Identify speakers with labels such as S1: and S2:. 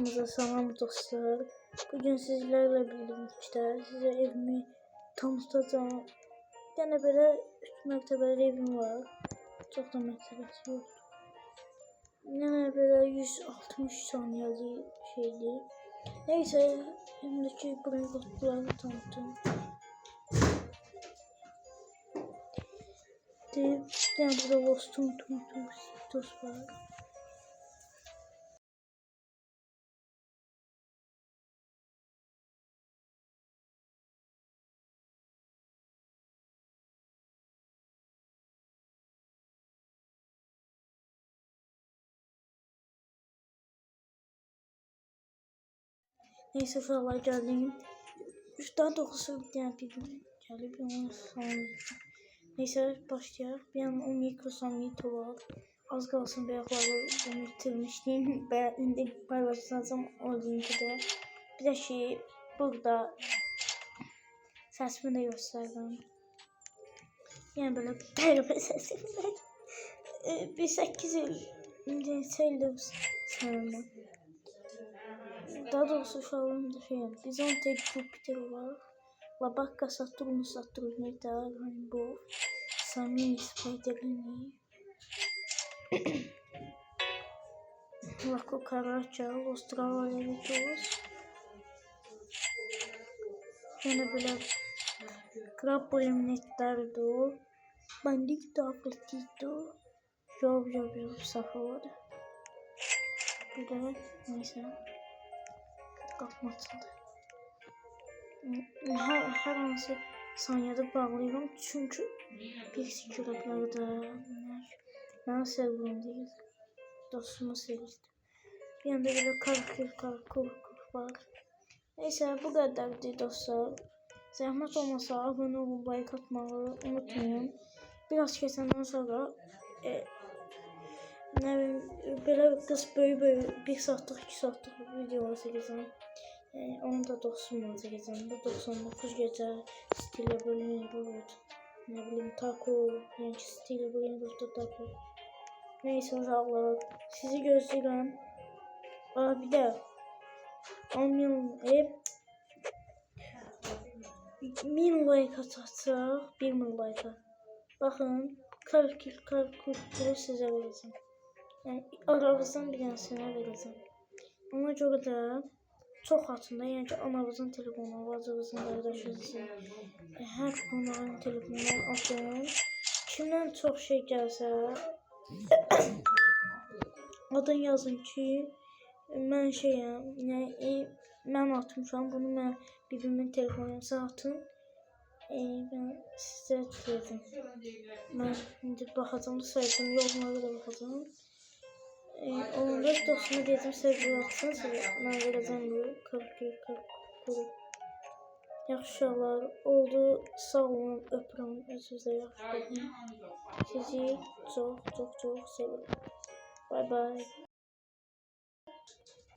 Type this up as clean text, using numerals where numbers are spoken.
S1: Hepinize selam dostlar. Bugün sizlerle birlikte size evimi tanıtacağım. Gene böyle 3 mertebeli evim var. Çok da mertebesi yok. Yine böyle 160 saniyeli şeydi. Neyse, elimdeki buraya kutuları tanıtım. Yani burada Vostum Tumtus var. Neyse şuralar geldim. 3'ten 9'a yani bir gün gelip onu sonra. Neyse başlayalım. Bir an o mikrosamito var. Az kalsın beyazları bitirmiştim. Ben indi paylaşacağım o linkde. Bir de şey burada sesimi de gösterdim. Yani böyle bir sesim var. Bir 8 yıl sayılır sanırım. Daha doğrusu şu an da şey Bizonte Jupiter var. Labakka Saturnus Meta Rainbow Sami Spiderini Lako Karaca Australyavitos yine böyle Krapolimnettardo Bandito Apetito Job Saford böyle neyse kapatıldı. Her ansı saniyede bağlıyorum çünkü bir sikürüklerde ben sevdiğim değil dostumu sevdim. Bir anda böyle kalk var. Neyse bu kadardı dostlar. Zahmet olmasa abone olun, like atmayı unutmayın. Biraz kesenden sonra ne bileyim böyle kız böyle 1 saatlik 2 saatlik video çekeceğim. Onu da dostumla çekeceğim. Bu 99 gece stile bölünür. Ne bileyim taco yani stile bölünür taco. Neyse uşaqlar sizi gözləyirəm. Bir də 1000 like atacaq, 1000 like. Baxın, kalkül sizə verəcəm. Yəni aranızdan bir dənəsinə verəcəm. Ona görə də çox hatında, yəni ki anavızın telefonu, bacınızın, qardaşınızın, hər qonağın telefonundan atın. Kimdən çox şey gəlsə adın yazın ki mən şeyəm, yəni mən atmışam bunu, mən bibimin telefonuna atın. Ben sizə dedim. Mən indi baxacağım, sayacağım, yorumlara da baxacağım. Onda dostuma dedim sevgili atsın, mən verəcəm bu 40. Yaxşılar oldu, sağ olun, öpürəm, özünüzə yaxşı baxın. Sizi çox sevirəm. Bye bye.